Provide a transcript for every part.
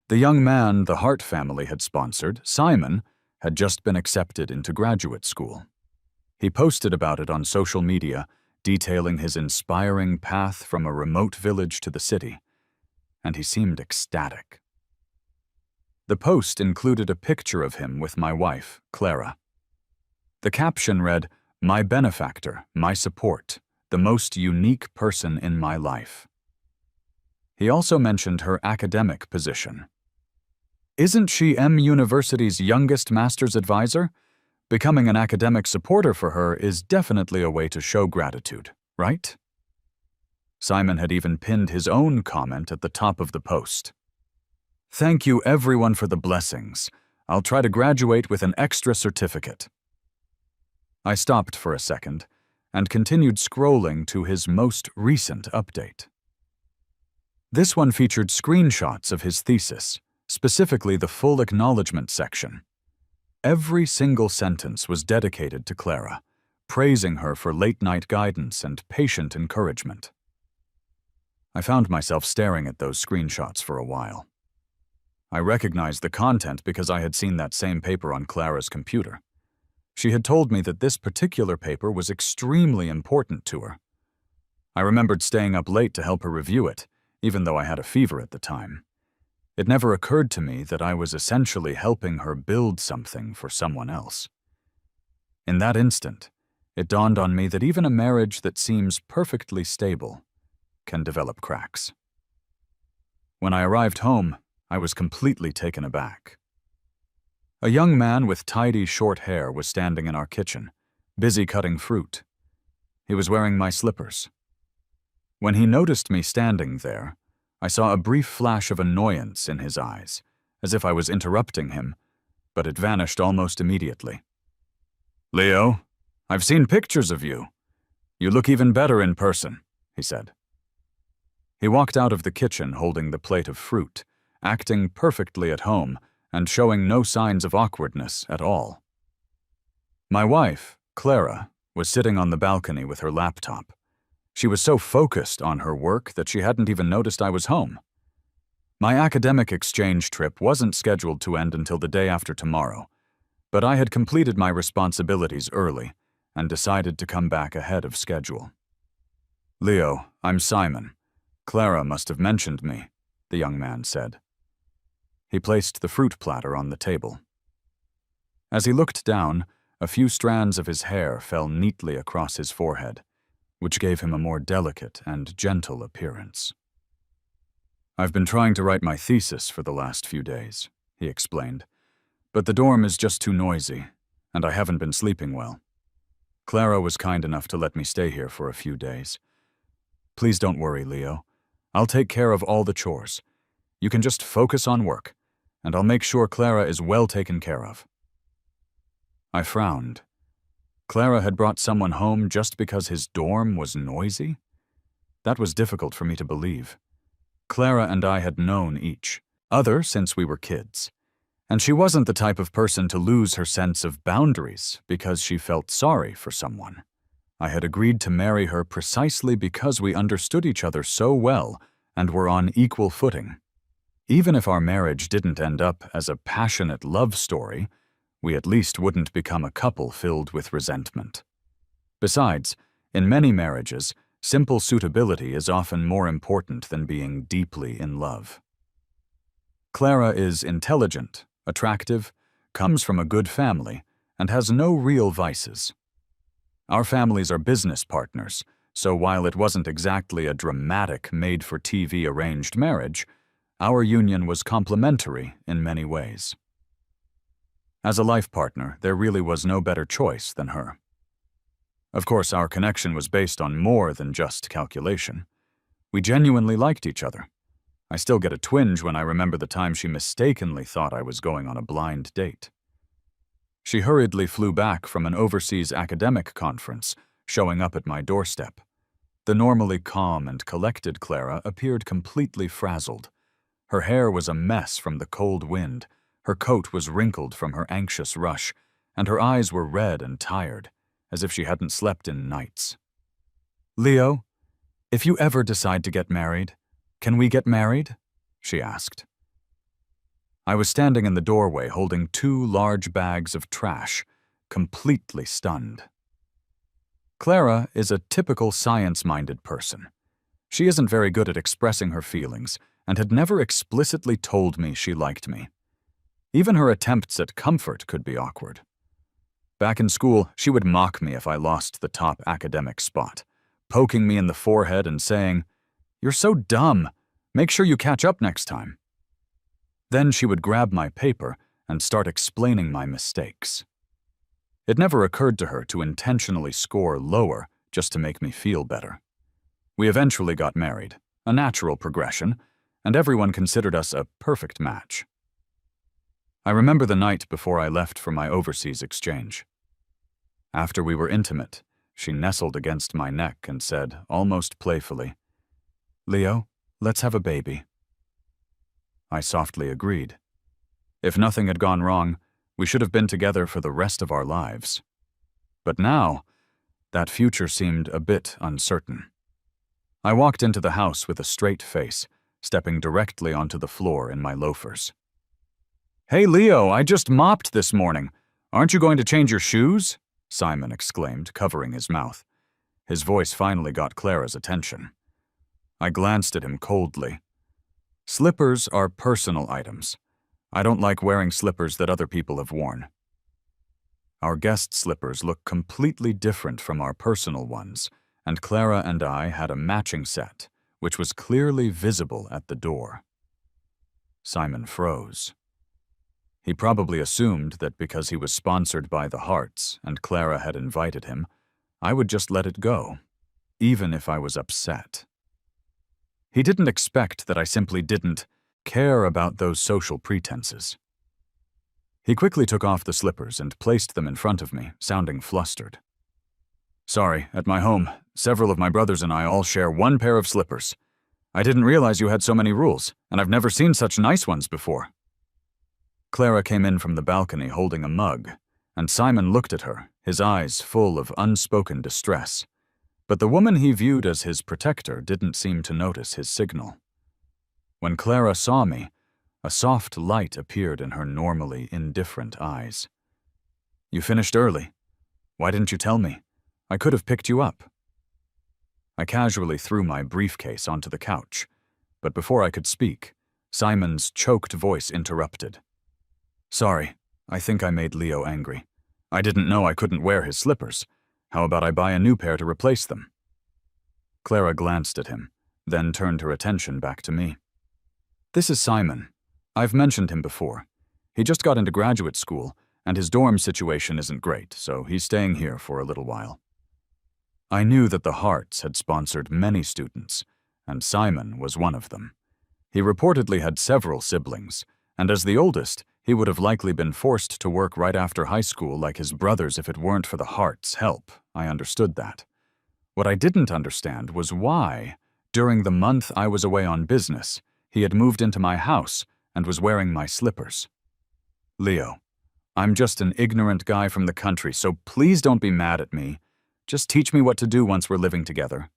The young man the Hart family had sponsored, Simon, had just been accepted into graduate school. He posted about it on social media, detailing his inspiring path from a remote village to the city, and he seemed ecstatic. The post included a picture of him with my wife, Clara. The caption read, "My benefactor, my support, the most unique person in my life." He also mentioned her academic position. "Isn't she M University's youngest master's advisor? Becoming an academic supporter for her is definitely a way to show gratitude, right?" Simon had even pinned his own comment at the top of the post. "Thank you everyone for the blessings. I'll try to graduate with an extra certificate." I stopped for a second and continued scrolling to his most recent update. This one featured screenshots of his thesis, specifically the full acknowledgement section. Every single sentence was dedicated to Clara, praising her for late-night guidance and patient encouragement. I found myself staring at those screenshots for a while. I recognized the content because I had seen that same paper on Clara's computer. She had told me that this particular paper was extremely important to her. I remembered staying up late to help her review it, even though I had a fever at the time. It never occurred to me that I was essentially helping her build something for someone else. In that instant, it dawned on me that even a marriage that seems perfectly stable can develop cracks. When I arrived home, I was completely taken aback. A young man with tidy short hair was standing in our kitchen, busy cutting fruit. He was wearing my slippers. When he noticed me standing there, I saw a brief flash of annoyance in his eyes, as if I was interrupting him, but it vanished almost immediately. "Leo, I've seen pictures of you. You look even better in person," he said. He walked out of the kitchen holding the plate of fruit, acting perfectly at home and showing no signs of awkwardness at all. My wife, Clara, was sitting on the balcony with her laptop. She was so focused on her work that she hadn't even noticed I was home. My academic exchange trip wasn't scheduled to end until the day after tomorrow, but I had completed my responsibilities early and decided to come back ahead of schedule. "Leo, I'm Simon. Clara must have mentioned me," the young man said. He placed the fruit platter on the table. As he looked down, a few strands of his hair fell neatly across his forehead, which gave him a more delicate and gentle appearance. "I've been trying to write my thesis for the last few days," he explained, "but the dorm is just too noisy, and I haven't been sleeping well. Clara was kind enough to let me stay here for a few days. Please don't worry, Leo. I'll take care of all the chores. You can just focus on work, and I'll make sure Clara is well taken care of." I frowned. Clara had brought someone home just because his dorm was noisy? That was difficult for me to believe. Clara and I had known each other since we were kids, and she wasn't the type of person to lose her sense of boundaries because she felt sorry for someone. I had agreed to marry her precisely because we understood each other so well and were on equal footing. Even if our marriage didn't end up as a passionate love story, we at least wouldn't become a couple filled with resentment. Besides, in many marriages, simple suitability is often more important than being deeply in love. Clara is intelligent, attractive, comes from a good family, and has no real vices. Our families are business partners, so while it wasn't exactly a dramatic, made-for-TV arranged marriage, our union was complementary in many ways. As a life partner, there really was no better choice than her. Of course, our connection was based on more than just calculation. We genuinely liked each other. I still get a twinge when I remember the time she mistakenly thought I was going on a blind date. She hurriedly flew back from an overseas academic conference, showing up at my doorstep. The normally calm and collected Clara appeared completely frazzled. Her hair was a mess from the cold wind, her coat was wrinkled from her anxious rush, and her eyes were red and tired, as if she hadn't slept in nights. "Leo, if you ever decide to get married, can we get married?" she asked. I was standing in the doorway holding 2 large bags of trash, completely stunned. Clara is a typical science-minded person. She isn't very good at expressing her feelings and had never explicitly told me she liked me. Even her attempts at comfort could be awkward. Back in school, she would mock me if I lost the top academic spot, poking me in the forehead and saying, "You're so dumb. Make sure you catch up next time." Then she would grab my paper and start explaining my mistakes. It never occurred to her to intentionally score lower just to make me feel better. We eventually got married, a natural progression, and everyone considered us a perfect match. I remember the night before I left for my overseas exchange. After we were intimate, she nestled against my neck and said, almost playfully, "Leo, let's have a baby." I softly agreed. If nothing had gone wrong, we should have been together for the rest of our lives. But now, that future seemed a bit uncertain. I walked into the house with a straight face, stepping directly onto the floor in my loafers. "Hey Leo, I just mopped this morning. Aren't you going to change your shoes?" Simon exclaimed, covering his mouth. His voice finally got Clara's attention. I glanced at him coldly. Slippers are personal items. I don't like wearing slippers that other people have worn. Our guest slippers looked completely different from our personal ones, and Clara and I had a matching set, which was clearly visible at the door. Simon froze. He probably assumed that because he was sponsored by the Hearts and Clara had invited him, I would just let it go, even if I was upset. He didn't expect that I simply didn't care about those social pretenses. He quickly took off the slippers and placed them in front of me, sounding flustered. "Sorry, at my home, several of my brothers and I all share one pair of slippers. I didn't realize you had so many rules, and I've never seen such nice ones before." Clara came in from the balcony holding a mug, and Simon looked at her, his eyes full of unspoken distress. But the woman he viewed as his protector didn't seem to notice his signal. When Clara saw me, a soft light appeared in her normally indifferent eyes. "You finished early. Why didn't you tell me? I could have picked you up." I casually threw my briefcase onto the couch, but before I could speak, Simon's choked voice interrupted. "Sorry, I think I made Leo angry. I didn't know I couldn't wear his slippers. How about I buy a new pair to replace them?" Clara glanced at him, then turned her attention back to me. "This is Simon. I've mentioned him before. He just got into graduate school, and his dorm situation isn't great, so he's staying here for a little while." I knew that the Hearts had sponsored many students, and Simon was one of them. He reportedly had several siblings, and as the oldest, he would have likely been forced to work right after high school like his brothers if it weren't for the Hearts' help. I understood that. What I didn't understand was why, during the month I was away on business, he had moved into my house and was wearing my slippers. "Leo, I'm just an ignorant guy from the country, so please don't be mad at me. Just teach me what to do once we're living together."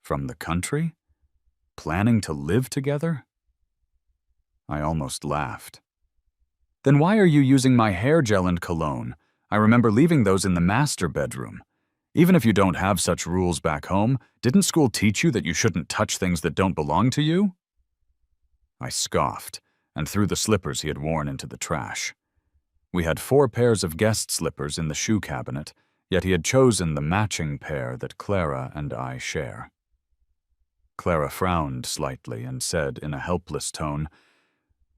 From the country? Planning to live together? I almost laughed. "Then why are you using my hair gel and cologne? I remember leaving those in the master bedroom. Even if you don't have such rules back home, didn't school teach you that you shouldn't touch things that don't belong to you?" I scoffed and threw the slippers he had worn into the trash. We had 4 pairs of guest slippers in the shoe cabinet, yet he had chosen the matching pair that Clara and I share. Clara frowned slightly and said in a helpless tone,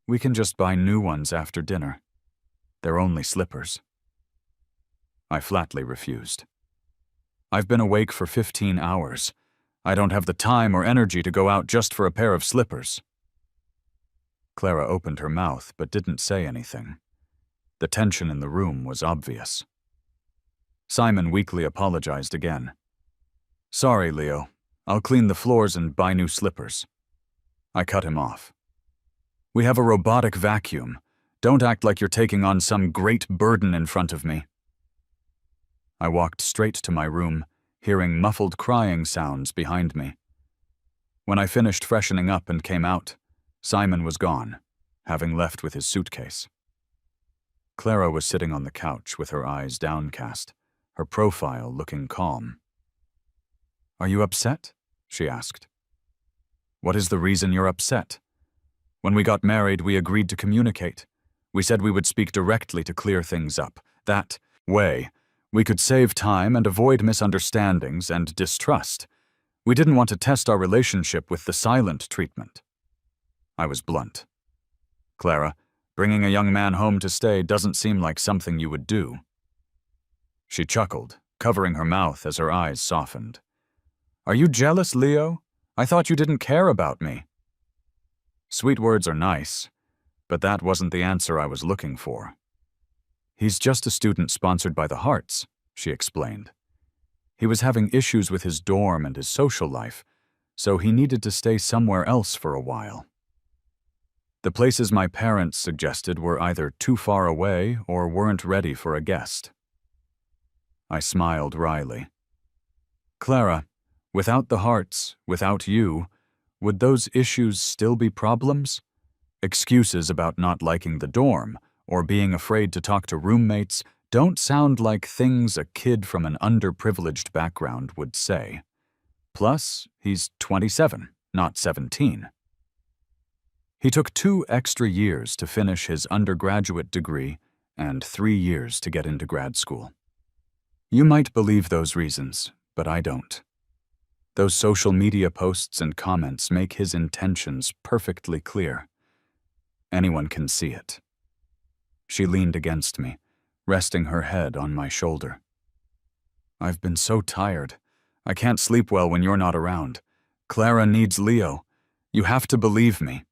"We can just buy new ones after dinner. They're only slippers." I flatly refused. "I've been awake for 15 hours. I don't have the time or energy to go out just for a pair of slippers." Clara opened her mouth but didn't say anything. The tension in the room was obvious. Simon weakly apologized again. "Sorry, Leo. I'll clean the floors and buy new slippers." I cut him off. "We have a robotic vacuum. Don't act like you're taking on some great burden in front of me." I walked straight to my room, hearing muffled crying sounds behind me. When I finished freshening up and came out, Simon was gone, having left with his suitcase. Clara was sitting on the couch with her eyes downcast, her profile looking calm. "Are you upset?" she asked. "What is the reason you're upset? When we got married, we agreed to communicate. We said we would speak directly to clear things up. That way, we could save time and avoid misunderstandings and distrust. We didn't want to test our relationship with the silent treatment." I was blunt. "Clara, bringing a young man home to stay doesn't seem like something you would do." She chuckled, covering her mouth as her eyes softened. "Are you jealous, Leo? I thought you didn't care about me." Sweet words are nice, but that wasn't the answer I was looking for. "He's just a student sponsored by the Hearts," she explained. "He was having issues with his dorm and his social life, so he needed to stay somewhere else for a while. The places my parents suggested were either too far away or weren't ready for a guest." I smiled wryly. "Clara, without the Hearts, without you, would those issues still be problems? Excuses about not liking the dorm or being afraid to talk to roommates don't sound like things a kid from an underprivileged background would say. Plus, he's 27, not 17. He took 2 extra years to finish his undergraduate degree and 3 years to get into grad school. You might believe those reasons, but I don't. Those social media posts and comments make his intentions perfectly clear. Anyone can see it." She leaned against me, resting her head on my shoulder. "I've been so tired. I can't sleep well when you're not around. Clara needs Leo. You have to believe me."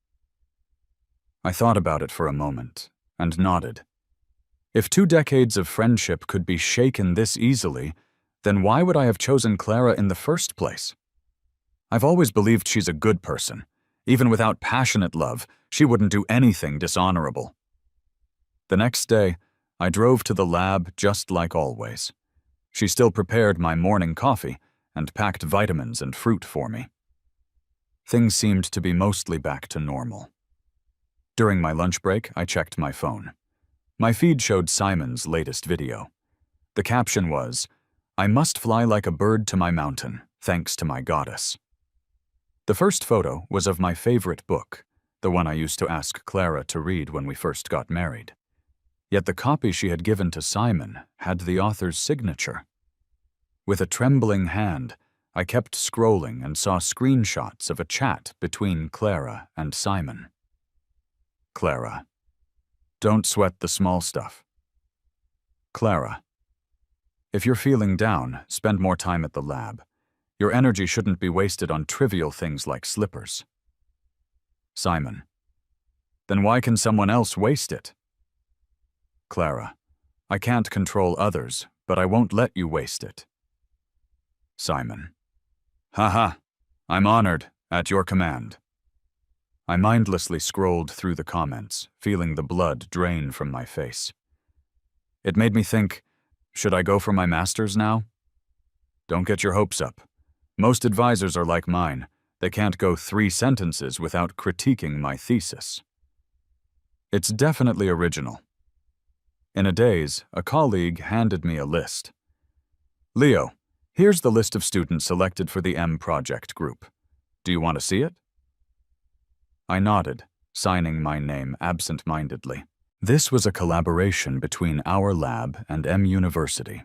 I thought about it for a moment and nodded. If 2 decades of friendship could be shaken this easily, then why would I have chosen Clara in the first place? I've always believed she's a good person. Even without passionate love, she wouldn't do anything dishonorable. The next day, I drove to the lab just like always. She still prepared my morning coffee and packed vitamins and fruit for me. Things seemed to be mostly back to normal. During my lunch break, I checked my phone. My feed showed Simon's latest video. The caption was, "I must fly like a bird to my mountain, thanks to my goddess." The first photo was of my favorite book, the one I used to ask Clara to read when we first got married. Yet the copy she had given to Simon had the author's signature. With a trembling hand, I kept scrolling and saw screenshots of a chat between Clara and Simon. Clara. Don't sweat the small stuff. Clara. If you're feeling down, spend more time at the lab. Your energy shouldn't be wasted on trivial things like slippers. Simon. Then why can someone else waste it? Clara. I can't control others, but I won't let you waste it. Simon. Haha, I'm honored, at your command. I mindlessly scrolled through the comments, feeling the blood drain from my face. It made me think, should I go for my master's now? Don't get your hopes up. Most advisors are like mine. They can't go 3 sentences without critiquing my thesis. It's definitely original. In a daze, a colleague handed me a list. Leo, here's the list of students selected for the M project group. Do you want to see it? I nodded, signing my name absent-mindedly. This was a collaboration between our lab and M University.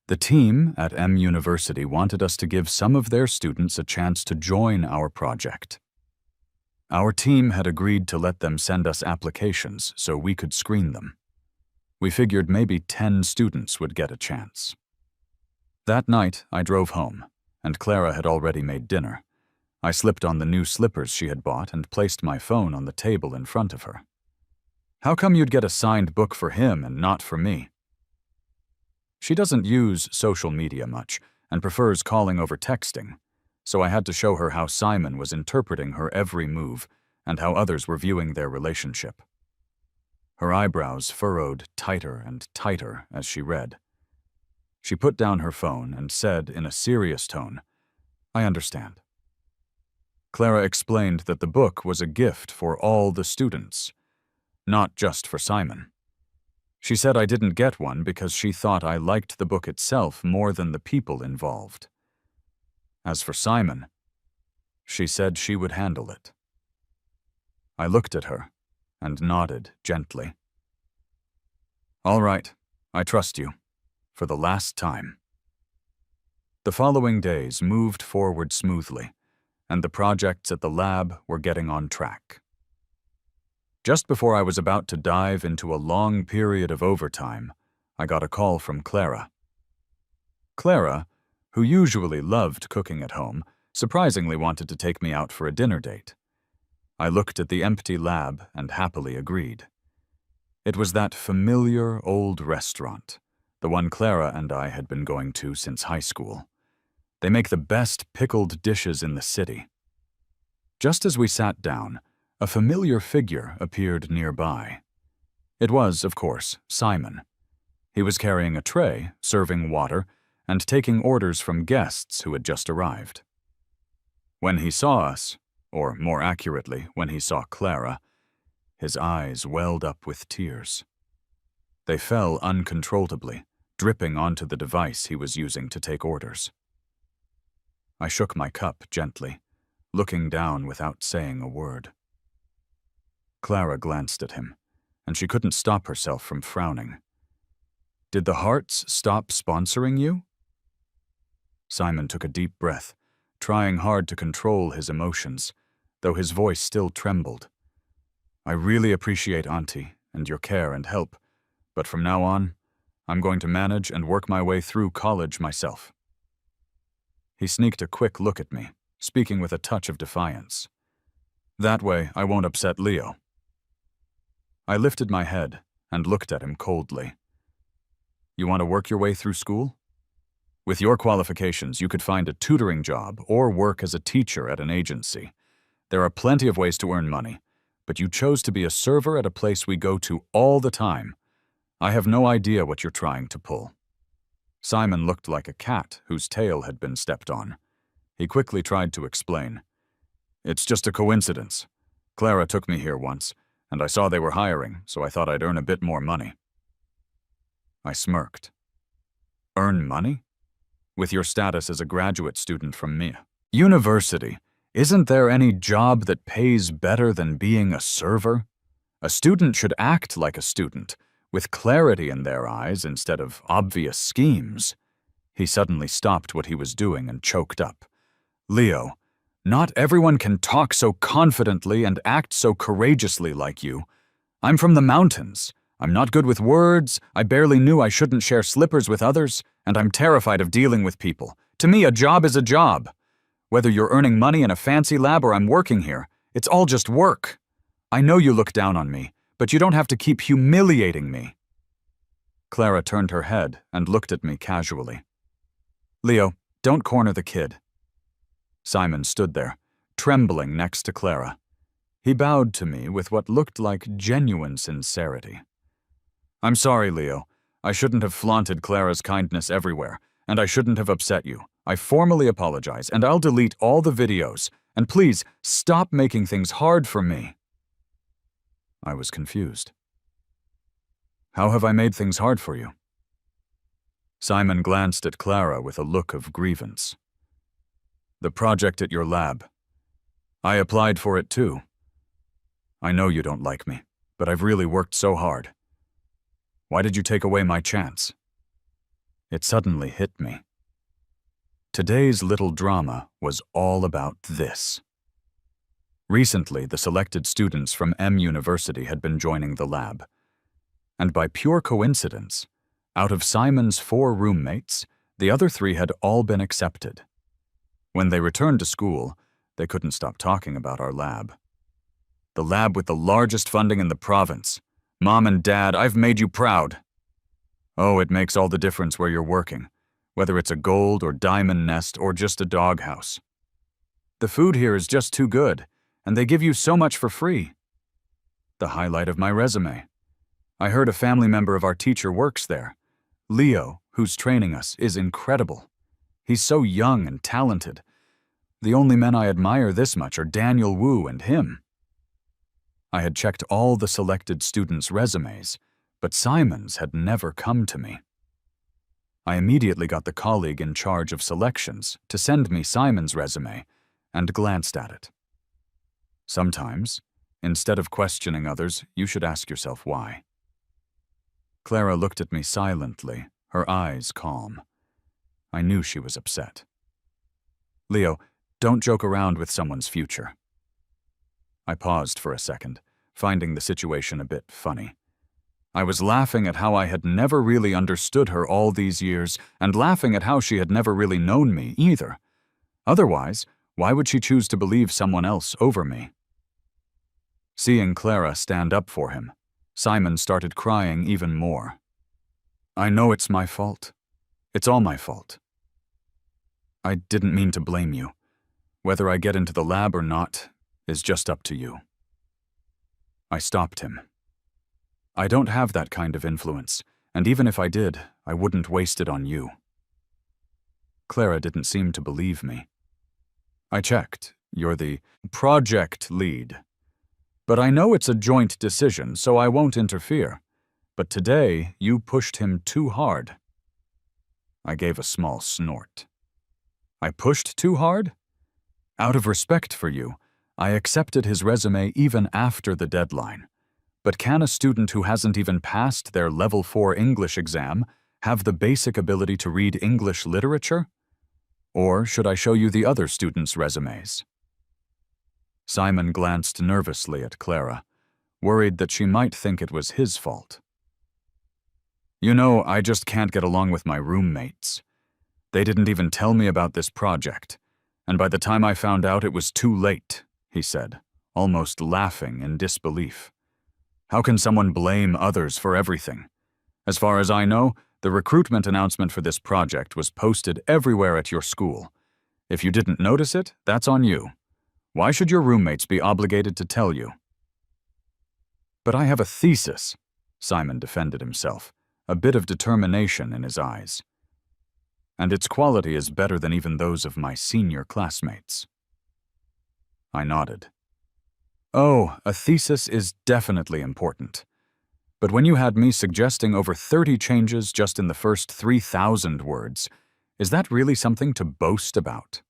The team at M University wanted us to give some of their students a chance to join our project. Our team had agreed to let them send us applications so we could screen them. We figured maybe 10 students would get a chance. That night, I drove home, and Clara had already made dinner. I slipped on the new slippers she had bought and placed my phone on the table in front of her. How come you'd get a signed book for him and not for me? She doesn't use social media much and prefers calling over texting, so I had to show her how Simon was interpreting her every move and how others were viewing their relationship. Her eyebrows furrowed tighter and tighter as she read. She put down her phone and said in a serious tone, I understand. Clara explained that the book was a gift for all the students, not just for Simon. She said I didn't get one because she thought I liked the book itself more than the people involved. As for Simon, she said she would handle it. I looked at her and nodded gently. All right, I trust you, for the last time. The following days moved forward smoothly, and the projects at the lab were getting on track. Just before I was about to dive into a long period of overtime, I got a call from Clara. Clara, who usually loved cooking at home, surprisingly wanted to take me out for a dinner date. I looked at the empty lab and happily agreed. It was that familiar old restaurant, the one Clara and I had been going to since high school. They make the best pickled dishes in the city. Just as we sat down, a familiar figure appeared nearby. It was, of course, Simon. He was carrying a tray, serving water, and taking orders from guests who had just arrived. When he saw us, or more accurately, when he saw Clara, his eyes welled up with tears. They fell uncontrollably, dripping onto the device he was using to take orders. I shook my cup gently, looking down without saying a word. Clara glanced at him, and she couldn't stop herself from frowning. Did the Hearts stop sponsoring you? Simon took a deep breath, trying hard to control his emotions, though his voice still trembled. I really appreciate Auntie and your care and help, but from now on, I'm going to manage and work my way through college myself. He sneaked a quick look at me, speaking with a touch of defiance. That way, I won't upset Leo. I lifted my head and looked at him coldly. You want to work your way through school? With your qualifications, you could find a tutoring job or work as a teacher at an agency. There are plenty of ways to earn money, but you chose to be a server at a place we go to all the time. I have no idea what you're trying to pull. Simon looked like a cat whose tail had been stepped on. He quickly tried to explain. It's just a coincidence. Clara took me here once, and I saw they were hiring, so I thought I'd earn a bit more money. I smirked. Earn money? With your status as a graduate student from MIA. University. Isn't there any job that pays better than being a server? A student should act like a student, with clarity in their eyes instead of obvious schemes. He suddenly stopped what he was doing and choked up. Leo, not everyone can talk so confidently and act so courageously like you. I'm from the mountains. I'm not good with words, I barely knew I shouldn't share slippers with others, and I'm terrified of dealing with people. To me, a job is a job. Whether you're earning money in a fancy lab or I'm working here, it's all just work. I know you look down on me, but you don't have to keep humiliating me. Clara turned her head and looked at me casually. Leo, don't corner the kid. Simon stood there, trembling next to Clara. He bowed to me with what looked like genuine sincerity. I'm sorry, Leo. I shouldn't have flaunted Clara's kindness everywhere, and I shouldn't have upset you. I formally apologize, and I'll delete all the videos. And please, stop making things hard for me. I was confused. How have I made things hard for you? Simon glanced at Clara with a look of grievance. The project at your lab. I applied for it too. I know you don't like me, but I've really worked so hard. Why did you take away my chance? It suddenly hit me. Today's little drama was all about this. Recently, the selected students from M University had been joining the lab. And by pure coincidence, out of Simon's 4 roommates, the other 3 had all been accepted. When they returned to school, they couldn't stop talking about our lab. The lab with the largest funding in the province. Mom and Dad, I've made you proud. Oh, it makes all the difference where you're working, whether it's a gold or diamond nest or just a doghouse. The food here is just too good, and they give you so much for free. The highlight of my resume. I heard a family member of our teacher works there. Leo, who's training us, is incredible. He's so young and talented. The only men I admire this much are Daniel Wu and him. I had checked all the selected students' resumes, but Simon's had never come to me. I immediately got the colleague in charge of selections to send me Simon's resume and glanced at it. Sometimes, instead of questioning others, you should ask yourself why. Clara looked at me silently, her eyes calm. I knew she was upset. Leo, don't joke around with someone's future. I paused for a second, finding the situation a bit funny. I was laughing at how I had never really understood her all these years, and laughing at how she had never really known me either. Otherwise, why would she choose to believe someone else over me? Seeing Clara stand up for him, Simon started crying even more. I know it's my fault. It's all my fault. I didn't mean to blame you. Whether I get into the lab or not is just up to you. I stopped him. I don't have that kind of influence, and even if I did, I wouldn't waste it on you. Clara didn't seem to believe me. I checked. You're the project lead. But I know it's a joint decision, so I won't interfere. But today, you pushed him too hard. I gave a small snort. I pushed too hard? Out of respect for you, I accepted his resume even after the deadline. But can a student who hasn't even passed their Level 4 English exam have the basic ability to read English literature? Or should I show you the other students' resumes? Simon glanced nervously at Clara, worried that she might think it was his fault. You know, I just can't get along with my roommates. They didn't even tell me about this project, and by the time I found out it was too late, he said, almost laughing in disbelief. How can someone blame others for everything? As far as I know, the recruitment announcement for this project was posted everywhere at your school. If you didn't notice it, that's on you. Why should your roommates be obligated to tell you? But I have a thesis, Simon defended himself, a bit of determination in his eyes. And its quality is better than even those of my senior classmates. I nodded. Oh, a thesis is definitely important. But when you had me suggesting over 30 changes just in the first 3,000 words, is that really something to boast about?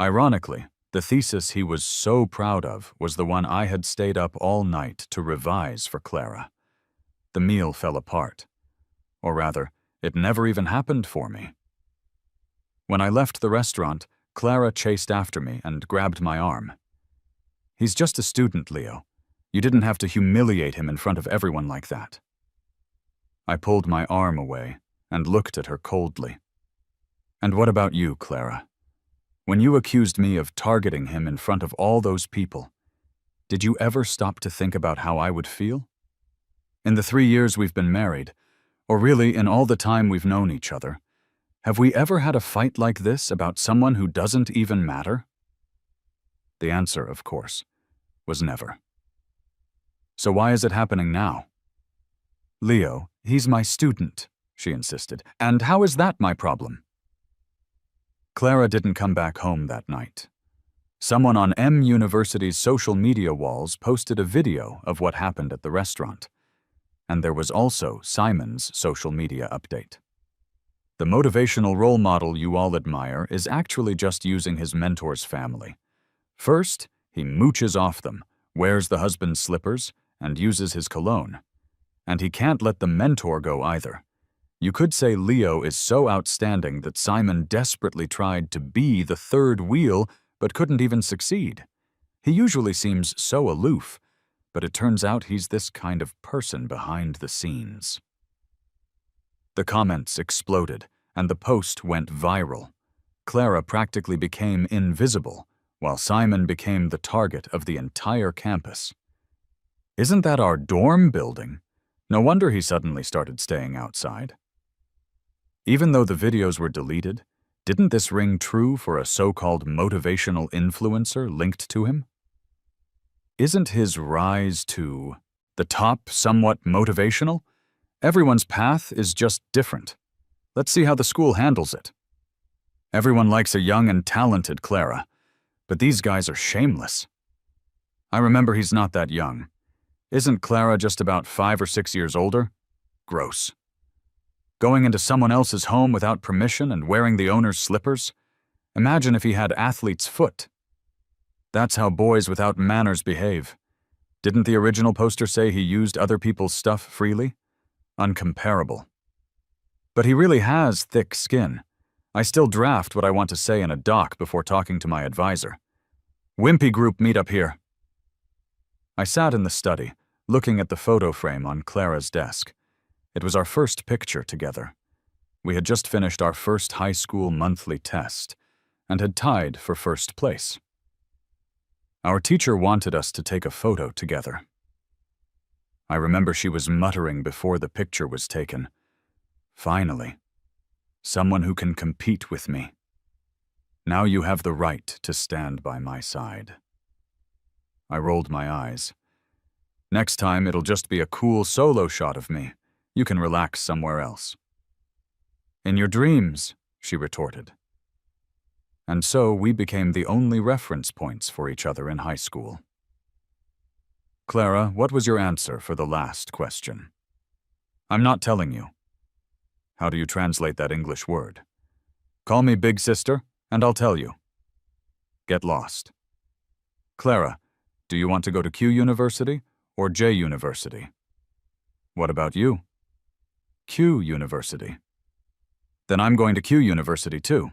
Ironically, the thesis he was so proud of was the one I had stayed up all night to revise for Clara. The meal fell apart. Or rather, it never even happened for me. When I left the restaurant, Clara chased after me and grabbed my arm. He's just a student, Leo. You didn't have to humiliate him in front of everyone like that. I pulled my arm away and looked at her coldly. And what about you, Clara? When you accused me of targeting him in front of all those people, did you ever stop to think about how I would feel? In the 3 years we've been married, or really in all the time we've known each other, have we ever had a fight like this about someone who doesn't even matter? The answer, of course, was never. So why is it happening now? Leo, he's my student, she insisted. And how is that my problem? Clara didn't come back home that night. Someone on M University's social media walls posted a video of what happened at the restaurant. And there was also Simon's social media update. The motivational role model you all admire is actually just using his mentor's family. First, he mooches off them, wears the husband's slippers, and uses his cologne. And he can't let the mentor go either. You could say Leo is so outstanding that Simon desperately tried to be the third wheel but couldn't even succeed. He usually seems so aloof, but it turns out he's this kind of person behind the scenes. The comments exploded, and the post went viral. Clara practically became invisible, while Simon became the target of the entire campus. Isn't that our dorm building? No wonder he suddenly started staying outside. Even though the videos were deleted, didn't this ring true for a so-called motivational influencer linked to him? Isn't his rise to the top somewhat motivational? Everyone's path is just different. Let's see how the school handles it. Everyone likes a young and talented Clara, but these guys are shameless. I remember he's not that young. Isn't Clara just about 5 or 6 years older? Gross. Going into someone else's home without permission and wearing the owner's slippers? Imagine if he had athlete's foot. That's how boys without manners behave. Didn't the original poster say he used other people's stuff freely? Uncomparable. But he really has thick skin. I still draft what I want to say in a doc before talking to my advisor. Wimpy group meet up here. I sat in the study, looking at the photo frame on Clara's desk. It was our first picture together. We had just finished our first high school monthly test and had tied for first place. Our teacher wanted us to take a photo together. I remember she was muttering before the picture was taken. Finally, someone who can compete with me. Now you have the right to stand by my side. I rolled my eyes. Next time, it'll just be a cool solo shot of me. You can relax somewhere else. In your dreams, she retorted. And so we became the only reference points for each other in high school. Clara, what was your answer for the last question? I'm not telling you. How do you translate that English word? Call me big sister, and I'll tell you. Get lost. Clara, do you want to go to Q University or J University? What about you? Q University. Then I'm going to Q University too.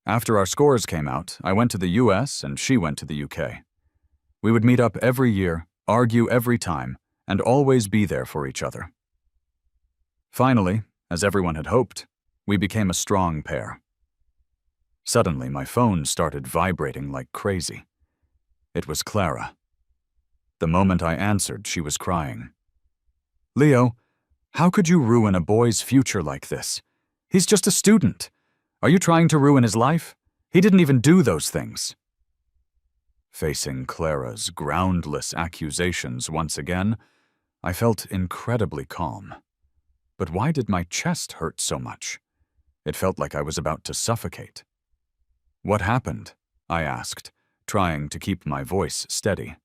After our scores came out, I went to the US and she went to the UK. We would meet up every year, argue every time, and always be there for each other. Finally, as everyone had hoped, we became a strong pair. Suddenly, my phone started vibrating like crazy. It was Clara. The moment I answered, she was crying. Leo, how could you ruin a boy's future like this? He's just a student. Are you trying to ruin his life? He didn't even do those things. Facing Clara's groundless accusations once again, I felt incredibly calm. But why did my chest hurt so much? It felt like I was about to suffocate. What happened? I asked, trying to keep my voice steady.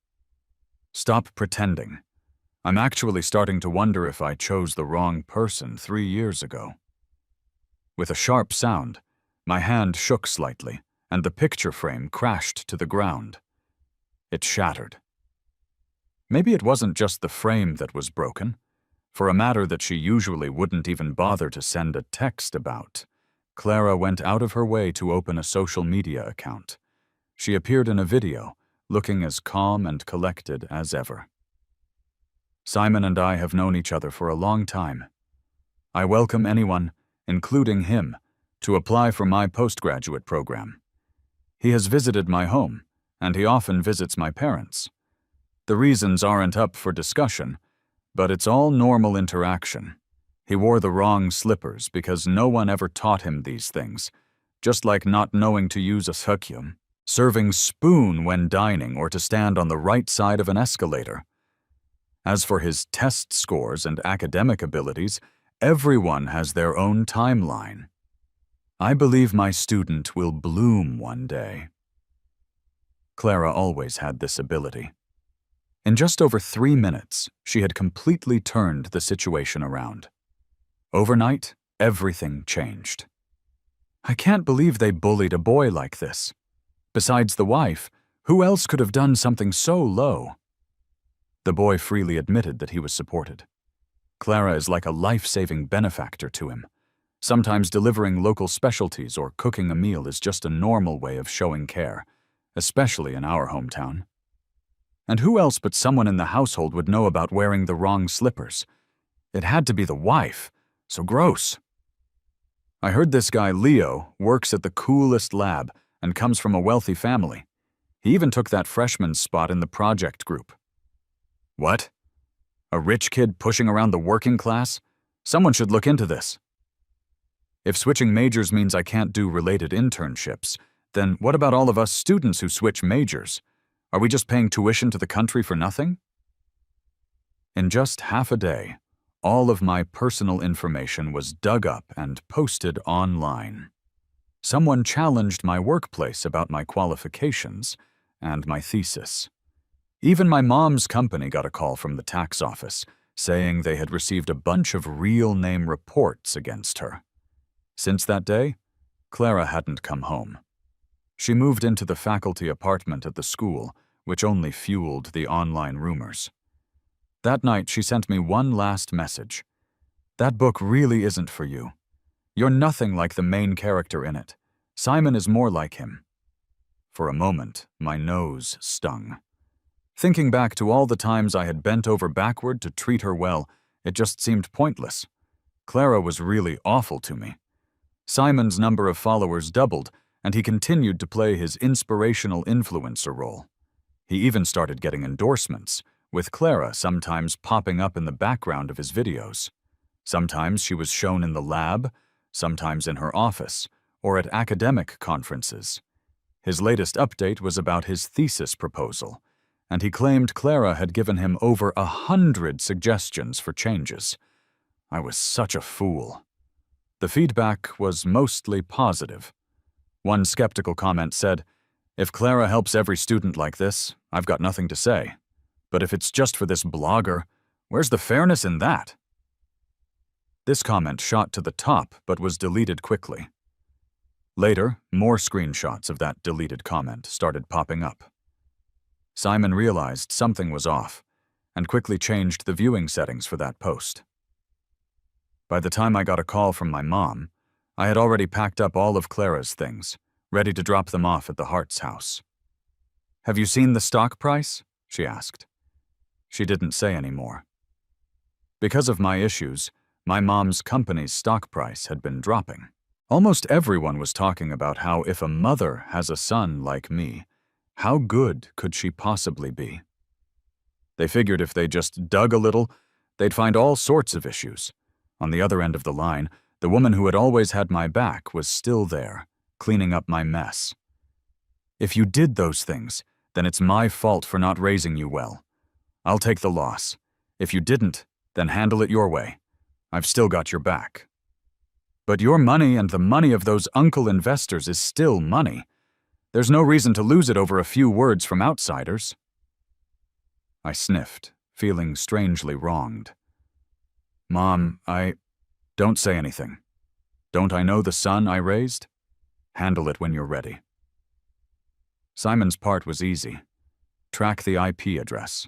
Stop pretending. I'm actually starting to wonder if I chose the wrong person 3 years ago. With a sharp sound, my hand shook slightly, and the picture frame crashed to the ground. It shattered. Maybe it wasn't just the frame that was broken. For a matter that she usually wouldn't even bother to send a text about, Clara went out of her way to open a social media account. She appeared in a video, looking as calm and collected as ever. Simon and I have known each other for a long time. I welcome anyone, including him, to apply for my postgraduate program. He has visited my home, and he often visits my parents. The reasons aren't up for discussion, but it's all normal interaction. He wore the wrong slippers because no one ever taught him these things, just like not knowing to use a sukyum, serving spoon when dining, or to stand on the right side of an escalator. As for his test scores and academic abilities, everyone has their own timeline. I believe my student will bloom one day. Clara always had this ability. In just over 3 minutes, she had completely turned the situation around. Overnight, everything changed. I can't believe they bullied a boy like this. Besides the wife, who else could have done something so low? The boy freely admitted that he was supported. Clara is like a life-saving benefactor to him. Sometimes delivering local specialties or cooking a meal is just a normal way of showing care, especially in our hometown. And who else but someone in the household would know about wearing the wrong slippers? It had to be the wife. So gross. I heard this guy, Leo, works at the coolest lab and comes from a wealthy family. He even took that freshman's spot in the project group. What? A rich kid pushing around the working class? Someone should look into this. If switching majors means I can't do related internships, then what about all of us students who switch majors? Are we just paying tuition to the country for nothing? In just half a day, all of my personal information was dug up and posted online. Someone challenged my workplace about my qualifications and my thesis. Even my mom's company got a call from the tax office saying they had received a bunch of real-name reports against her. Since that day, Clara hadn't come home. She moved into the faculty apartment at the school, which only fueled the online rumors. That night, she sent me one last message. "That book really isn't for you. You're nothing like the main character in it. Simon is more like him." For a moment, my nose stung. Thinking back to all the times I had bent over backward to treat her well, it just seemed pointless. Clara was really awful to me. Simon's number of followers doubled, and he continued to play his inspirational influencer role. He even started getting endorsements, with Clara sometimes popping up in the background of his videos. Sometimes she was shown in the lab, sometimes in her office, or at academic conferences. His latest update was about his thesis proposal, and he claimed Clara had given him over 100 suggestions for changes. I was such a fool. The feedback was mostly positive. One skeptical comment said, "If Clara helps every student like this, I've got nothing to say. But if it's just for this blogger, where's the fairness in that?" This comment shot to the top but was deleted quickly. Later, more screenshots of that deleted comment started popping up. Simon realized something was off and quickly changed the viewing settings for that post. By the time I got a call from my mom, I had already packed up all of Clara's things, ready to drop them off at the Hart's house. "Have you seen the stock price?" she asked. She didn't say any more. Because of my issues, my mom's company's stock price had been dropping. Almost everyone was talking about how if a mother has a son like me, how good could she possibly be? They figured if they just dug a little, they'd find all sorts of issues. On the other end of the line, the woman who had always had my back was still there, cleaning up my mess. "If you did those things, then it's my fault for not raising you well. I'll take the loss. If you didn't, then handle it your way. I've still got your back. But your money and the money of those uncle investors is still money. There's no reason to lose it over a few words from outsiders." I sniffed, feeling strangely wronged. "Mom, Don't say anything. Don't I know the son I raised? Handle it when you're ready." Simon's part was easy. Track the IP address.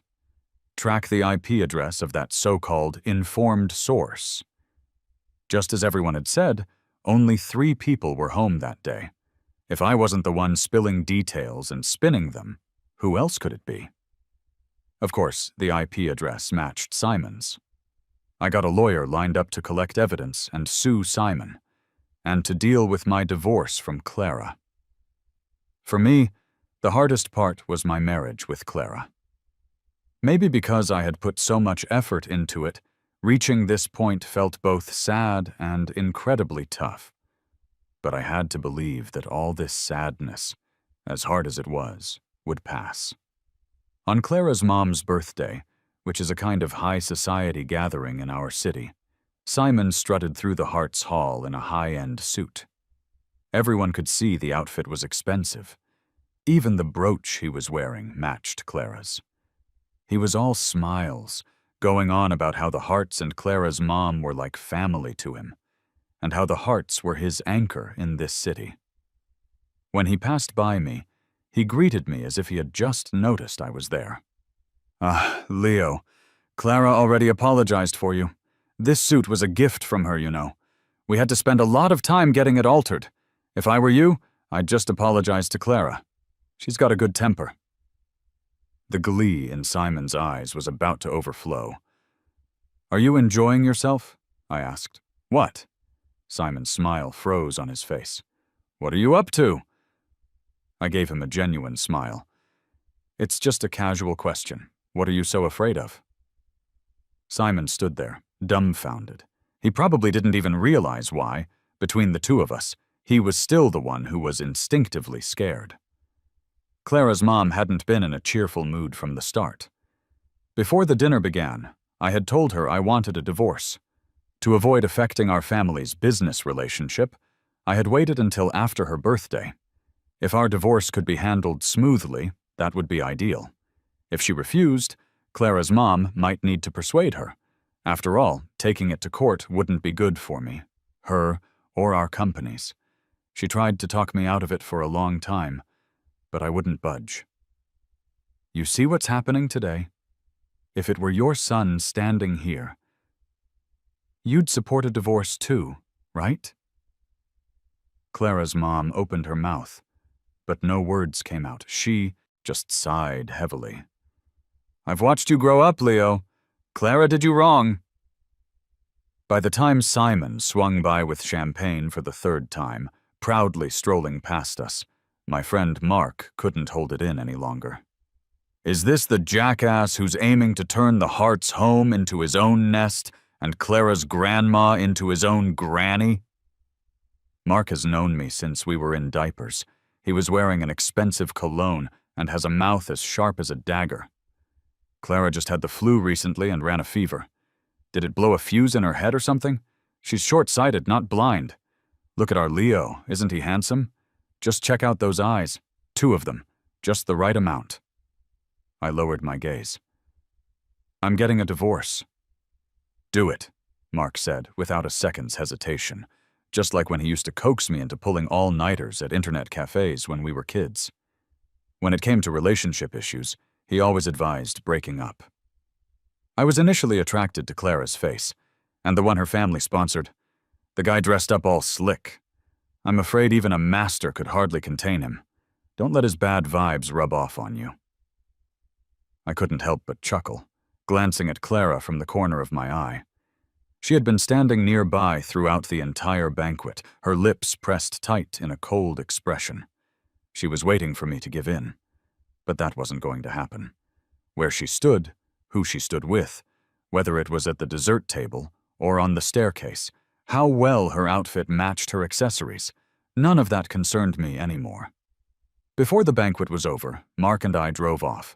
Track the IP address of that so-called informed source. Just as everyone had said, only 3 people were home that day. If I wasn't the one spilling details and spinning them, who else could it be? Of course, the IP address matched Simon's. I got a lawyer lined up to collect evidence and sue Simon, and to deal with my divorce from Clara. For me, the hardest part was my marriage with Clara. Maybe because I had put so much effort into it, reaching this point felt both sad and incredibly tough. But I had to believe that all this sadness, as hard as it was, would pass. On Clara's mom's birthday, which is a kind of high society gathering in our city, Simon strutted through the Hart's Hall in a high-end suit. Everyone could see the outfit was expensive. Even the brooch he was wearing matched Clara's. He was all smiles, going on about how the Harts and Clara's mom were like family to him, and how the Harts were his anchor in this city. When he passed by me, he greeted me as if he had just noticed I was there. Leo, Clara already apologized for you. This suit was a gift from her, you know. We had to spend a lot of time getting it altered. If I were you, I'd just apologize to Clara. She's got a good temper." The glee in Simon's eyes was about to overflow. "Are you enjoying yourself?" I asked. "What?" Simon's smile froze on his face. "What are you up to?" I gave him a genuine smile. "It's just a casual question. What are you so afraid of?" Simon stood there, dumbfounded. He probably didn't even realize why, between the two of us, he was still the one who was instinctively scared. Clara's mom hadn't been in a cheerful mood from the start. Before the dinner began, I had told her I wanted a divorce. To avoid affecting our family's business relationship, I had waited until after her birthday. If our divorce could be handled smoothly, that would be ideal. If she refused, Clara's mom might need to persuade her. After all, taking it to court wouldn't be good for me, her, or our companies. She tried to talk me out of it for a long time, but I wouldn't budge. You see what's happening today? If it were your son standing here, you'd support a divorce too, right? Clara's mom opened her mouth, but no words came out. She just sighed heavily. I've watched you grow up, Leo. Clara did you wrong. By the time Simon swung by with champagne for the third time, proudly strolling past us, my friend Mark couldn't hold it in any longer. Is this the jackass who's aiming to turn the Hart's home into his own nest and Clara's grandma into his own granny? Mark has known me since we were in diapers. He was wearing an expensive cologne and has a mouth as sharp as a dagger. Clara just had the flu recently and ran a fever. Did it blow a fuse in her head or something? She's short-sighted, not blind. Look at our Leo, isn't he handsome? Just check out those eyes. 2 of them, just the right amount. I lowered my gaze. I'm getting a divorce. Do it, Mark said, without a second's hesitation, just like when he used to coax me into pulling all-nighters at internet cafes when we were kids. When it came to relationship issues, he always advised breaking up. I was initially attracted to Clara's face, and the one her family sponsored. The guy dressed up all slick. I'm afraid even a master could hardly contain him. Don't let his bad vibes rub off on you. I couldn't help but chuckle, glancing at Clara from the corner of my eye. She had been standing nearby throughout the entire banquet, her lips pressed tight in a cold expression. She was waiting for me to give in, but that wasn't going to happen. Where she stood, who she stood with, whether it was at the dessert table or on the staircase, how well her outfit matched her accessories, none of that concerned me anymore. Before the banquet was over, Mark and I drove off.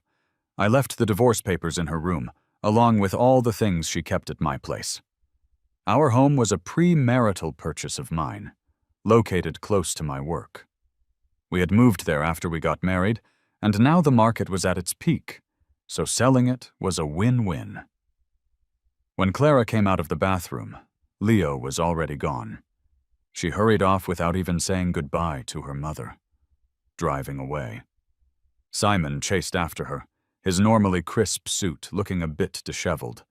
I left the divorce papers in her room, along with all the things she kept at my place. Our home was a premarital purchase of mine, located close to my work. We had moved there after we got married, and now the market was at its peak, so selling it was a win-win. When Clara came out of the bathroom, Leo was already gone. She hurried off without even saying goodbye to her mother, driving away. Simon chased after her, his normally crisp suit looking a bit disheveled.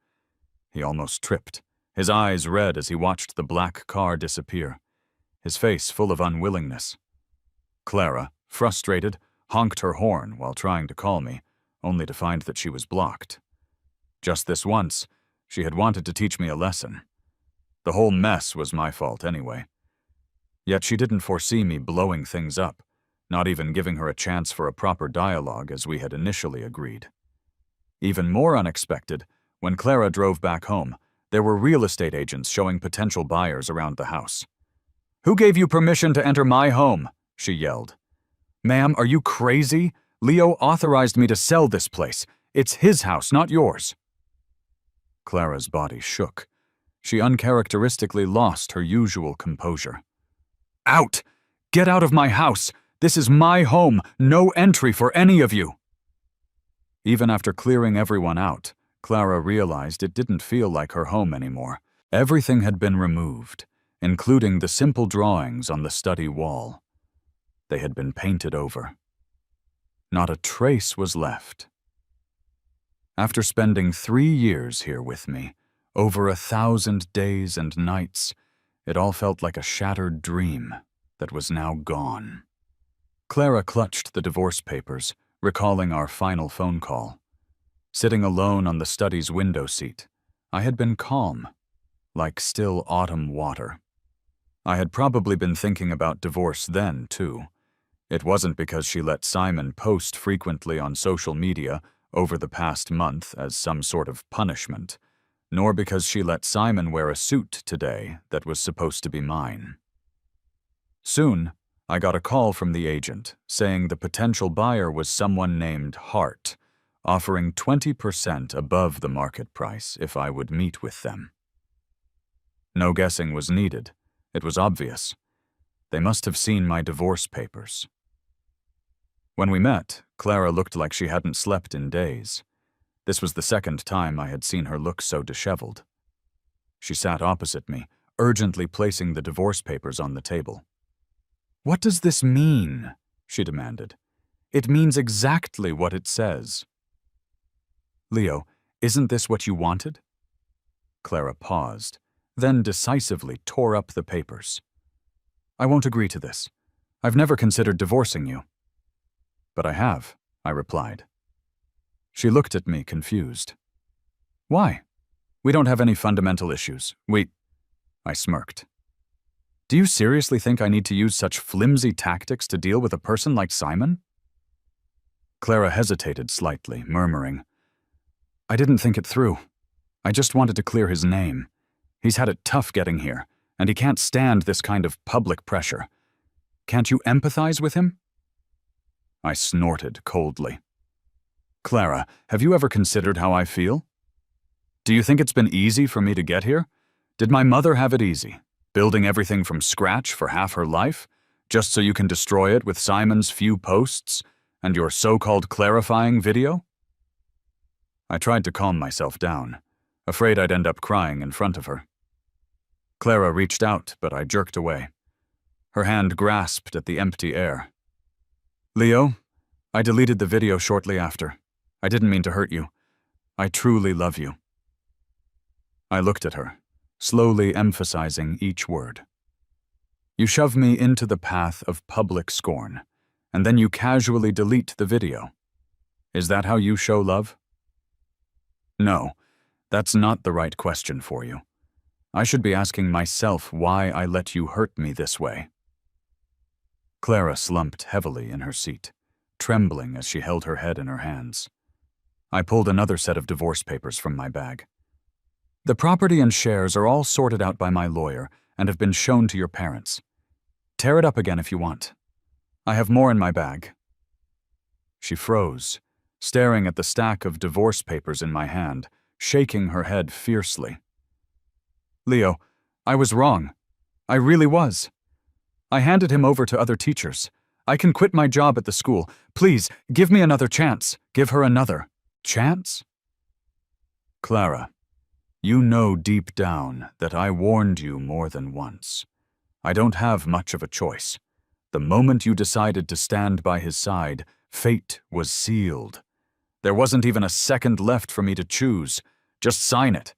He almost tripped, his eyes red as he watched the black car disappear, his face full of unwillingness. Clara, frustrated, honked her horn while trying to call me, only to find that she was blocked. Just this once, she had wanted to teach me a lesson. The whole mess was my fault anyway. Yet she didn't foresee me blowing things up, not even giving her a chance for a proper dialogue as we had initially agreed. Even more unexpected, when Clara drove back home, there were real estate agents showing potential buyers around the house. "Who gave you permission to enter my home?" she yelled. "Ma'am, are you crazy? Leo authorized me to sell this place. It's his house, not yours." Clara's body shook. She uncharacteristically lost her usual composure. "Out! Get out of my house! This is my home, no entry for any of you!" Even after clearing everyone out, Clara realized it didn't feel like her home anymore. Everything had been removed, including the simple drawings on the study wall. They had been painted over. Not a trace was left. After spending 3 years here with me, over 1,000 days and nights, it all felt like a shattered dream that was now gone. Clara clutched the divorce papers, recalling our final phone call. Sitting alone on the study's window seat, I had been calm, like still autumn water. I had probably been thinking about divorce then, too. It wasn't because she let Simon post frequently on social media over the past month as some sort of punishment, nor because she let Simon wear a suit today that was supposed to be mine. Soon, I got a call from the agent saying the potential buyer was someone named Hart, offering 20% above the market price if I would meet with them. No guessing was needed. It was obvious. They must have seen my divorce papers. When we met, Clara looked like she hadn't slept in days. This was the second time I had seen her look so disheveled. She sat opposite me, urgently placing the divorce papers on the table. "What does this mean?" she demanded. "It means exactly what it says." "Leo, isn't this what you wanted?" Clara paused, then decisively tore up the papers. "I won't agree to this. I've never considered divorcing you." "But I have," I replied. She looked at me confused. "Why? We don't have any fundamental issues. I smirked. "Do you seriously think I need to use such flimsy tactics to deal with a person like Simon?" Clara hesitated slightly, murmuring, "I didn't think it through. I just wanted to clear his name. He's had it tough getting here, and he can't stand this kind of public pressure. Can't you empathize with him?" I snorted coldly. "Clara, have you ever considered how I feel? Do you think it's been easy for me to get here? Did my mother have it easy, building everything from scratch for half her life, just so you can destroy it with Simon's few posts and your so-called clarifying video?" I tried to calm myself down, afraid I'd end up crying in front of her. Clara reached out, but I jerked away. Her hand grasped at the empty air. "Leo, I deleted the video shortly after. I didn't mean to hurt you. I truly love you." I looked at her, slowly emphasizing each word. "You shove me into the path of public scorn, and then you casually delete the video. Is that how you show love?" "No, that's not the right question for you. I should be asking myself why I let you hurt me this way." Clara slumped heavily in her seat, trembling as she held her head in her hands. I pulled another set of divorce papers from my bag. "The property and shares are all sorted out by my lawyer and have been shown to your parents. Tear it up again if you want. I have more in my bag." She froze, staring at the stack of divorce papers in my hand, shaking her head fiercely. "Leo, I was wrong. I really was. I handed him over to other teachers. I can quit my job at the school. Please, give me another chance. Give her another chance?" "Clara, you know deep down that I warned you more than once. I don't have much of a choice. The moment you decided to stand by his side, fate was sealed. There wasn't even a second left for me to choose. Just sign it.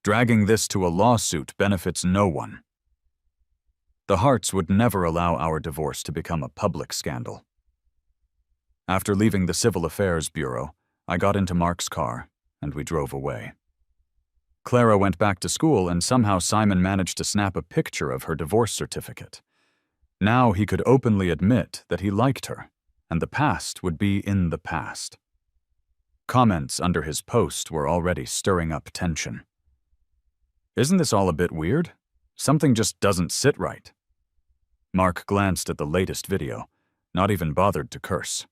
Dragging this to a lawsuit benefits no one." The Harts would never allow our divorce to become a public scandal. After leaving the Civil Affairs Bureau, I got into Mark's car, and we drove away. Clara went back to school, and somehow Simon managed to snap a picture of her divorce certificate. Now he could openly admit that he liked her, and the past would be in the past. Comments under his post were already stirring up tension. "Isn't this all a bit weird? Something just doesn't sit right." Mark glanced at the latest video, not even bothered to curse.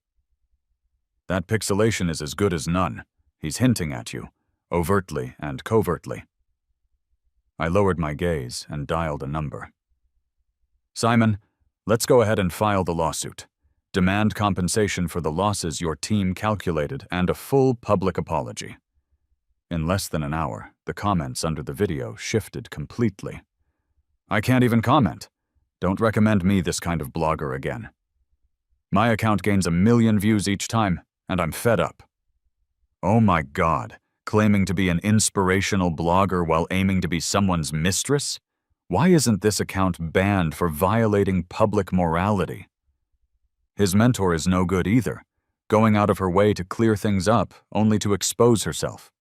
"That pixelation is as good as none. He's hinting at you, overtly and covertly." I lowered my gaze and dialed a number. "Simon, let's go ahead and file the lawsuit. Demand compensation for the losses your team calculated and a full public apology." In less than an hour, the comments under the video shifted completely. "I can't even comment. Don't recommend me this kind of blogger again. My account gains 1 million views each time, and I'm fed up. Oh my God, claiming to be an inspirational blogger while aiming to be someone's mistress? Why isn't this account banned for violating public morality?" His mentor is no good either, going out of her way to clear things up only to expose herself.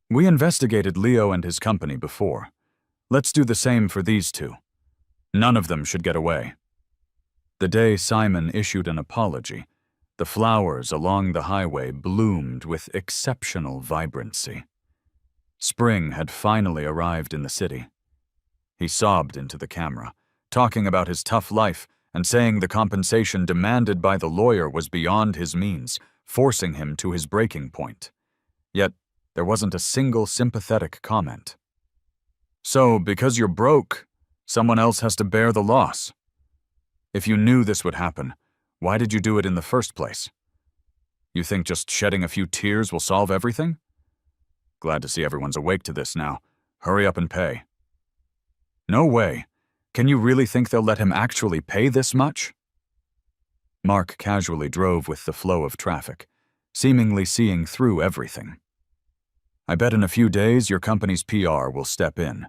We investigated Leo and his company before. Let's do the same for these two. None of them should get away. The day Simon issued an apology, the flowers along the highway bloomed with exceptional vibrancy. Spring had finally arrived in the city. He sobbed into the camera, talking about his tough life and saying the compensation demanded by the lawyer was beyond his means, forcing him to his breaking point. Yet, there wasn't a single sympathetic comment. "So, because you're broke, someone else has to bear the loss." If you knew this would happen, why did you do it in the first place? You think just shedding a few tears will solve everything? Glad to see everyone's awake to this now. Hurry up and pay. No way. Can you really think they'll let him actually pay this much? Mark casually drove with the flow of traffic, seemingly seeing through everything. I bet in a few days your company's PR will step in,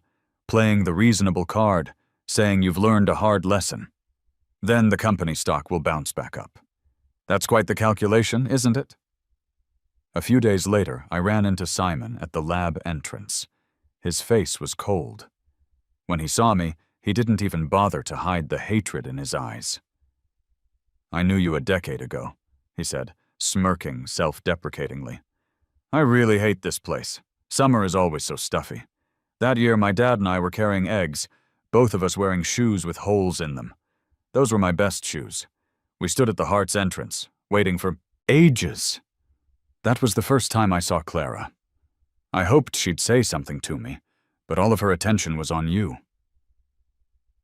playing the reasonable card, saying you've learned a hard lesson. Then the company stock will bounce back up. That's quite the calculation, isn't it? A few days later, I ran into Simon at the lab entrance. His face was cold. When he saw me, he didn't even bother to hide the hatred in his eyes. I knew you a decade ago, he said, smirking self-deprecatingly. I really hate this place. Summer is always so stuffy. That year, my dad and I were carrying eggs, both of us wearing shoes with holes in them. Those were my best shoes. We stood at the Heart's entrance, waiting for ages. That was the first time I saw Clara. I hoped she'd say something to me, but all of her attention was on you.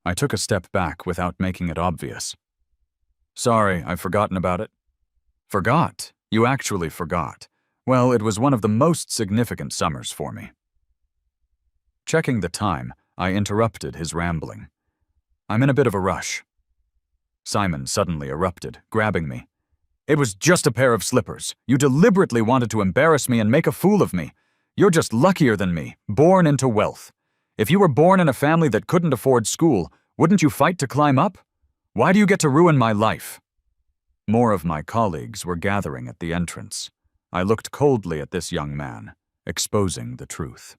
I took a step back without making it obvious. Sorry, I've forgotten about it. Forgot? You actually forgot. Well, it was one of the most significant summers for me. Checking the time, I interrupted his rambling. I'm in a bit of a rush. Simon suddenly erupted, grabbing me. It was just a pair of slippers. You deliberately wanted to embarrass me and make a fool of me. You're just luckier than me, born into wealth. If you were born in a family that couldn't afford school, wouldn't you fight to climb up? Why do you get to ruin my life? More of my colleagues were gathering at the entrance. I looked coldly at this young man, exposing the truth.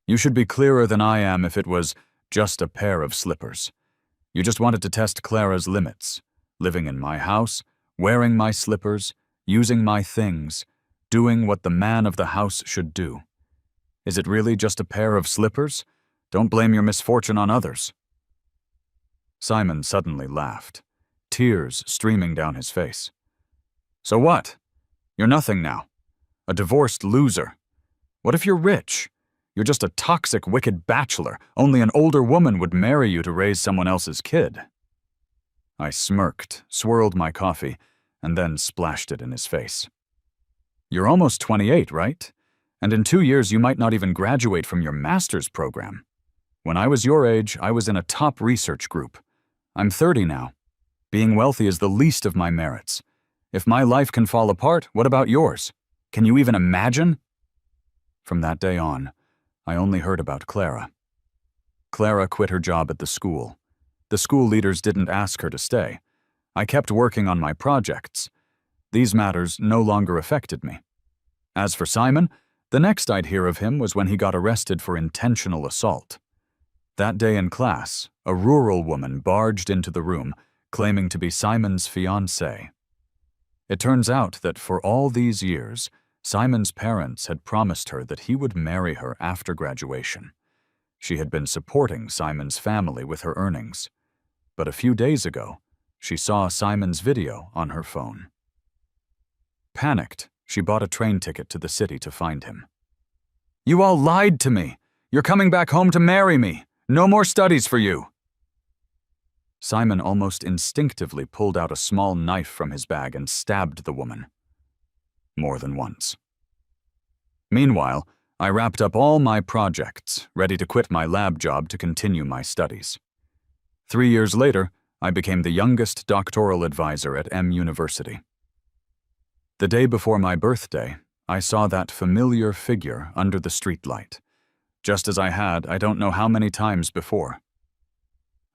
You should be clearer than I am if it was just a pair of slippers. You just wanted to test Clara's limits, living in my house, wearing my slippers, using my things, doing what the man of the house should do. Is it really just a pair of slippers? Don't blame your misfortune on others. Simon suddenly laughed, tears streaming down his face. So what? You're nothing now. A divorced loser. What if you're rich? You're just a toxic, wicked bachelor. Only an older woman would marry you to raise someone else's kid. I smirked, swirled my coffee, and then splashed it in his face. You're almost 28, right? And in 2 years you might not even graduate from your master's program. When I was your age, I was in a top research group. I'm 30 now. Being wealthy is the least of my merits. If my life can fall apart, what about yours? Can you even imagine? From that day on, I only heard about Clara. Clara quit her job at the school. The school leaders didn't ask her to stay. I kept working on my projects. These matters no longer affected me. As for Simon, the next I'd hear of him was when he got arrested for intentional assault. That day in class, a rural woman barged into the room, claiming to be Simon's fiancée. It turns out that for all these years, Simon's parents had promised her that he would marry her after graduation. She had been supporting Simon's family with her earnings. But a few days ago, she saw Simon's video on her phone. Panicked, she bought a train ticket to the city to find him. You all lied to me! You're coming back home to marry me! No more studies for you! Simon almost instinctively pulled out a small knife from his bag and stabbed the woman. More than once. Meanwhile, I wrapped up all my projects, ready to quit my lab job to continue my studies. 3 years later, I became the youngest doctoral advisor at M University. The day before my birthday, I saw that familiar figure under the streetlight, just as I had I don't know how many times before.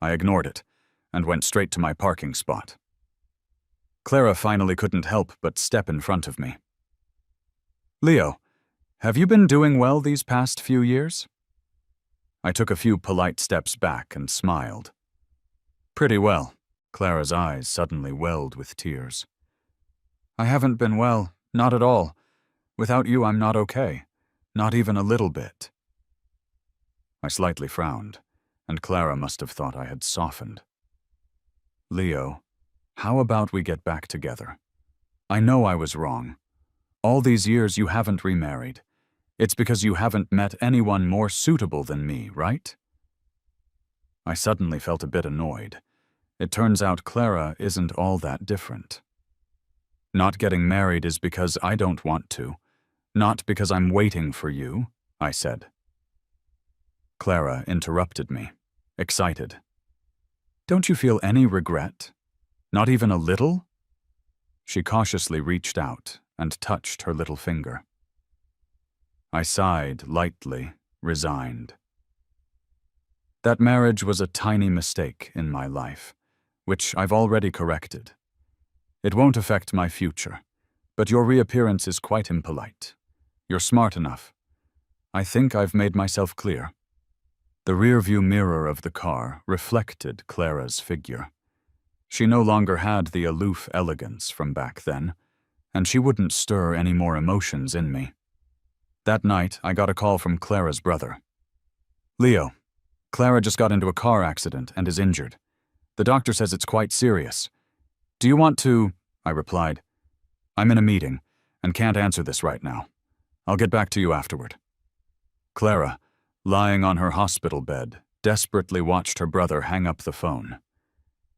I ignored it and went straight to my parking spot. Clara finally couldn't help but step in front of me. Leo, have you been doing well these past few years? I took a few polite steps back and smiled. Pretty well. Clara's eyes suddenly welled with tears. I haven't been well, not at all. Without you, I'm not okay. Not even a little bit. I slightly frowned, and Clara must have thought I had softened. Leo, how about we get back together? I know I was wrong. All these years you haven't remarried. It's because you haven't met anyone more suitable than me, right? I suddenly felt a bit annoyed, It turns out Clara isn't all that different. Not getting married is because I don't want to, not because I'm waiting for you, I said. Clara interrupted me, excited. Don't you feel any regret? Not even a little? She cautiously reached out and touched her little finger. I sighed lightly, resigned. That marriage was a tiny mistake in my life, which I've already corrected. It won't affect my future, but your reappearance is quite impolite. You're smart enough. I think I've made myself clear. The rearview mirror of the car reflected Clara's figure. She no longer had the aloof elegance from back then, and she wouldn't stir any more emotions in me. That night, I got a call from Clara's brother. Leo, Clara just got into a car accident and is injured. The doctor says it's quite serious. Do you want to? I replied. I'm in a meeting and can't answer this right now. I'll get back to you afterward. Clara, lying on her hospital bed, desperately watched her brother hang up the phone.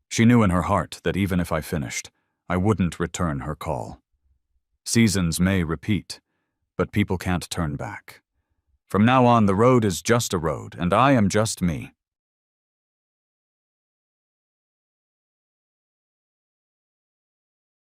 She knew in her heart that even if I finished, I wouldn't return her call. Seasons may repeat, but people can't turn back. From now on, the road is just a road, and I am just me.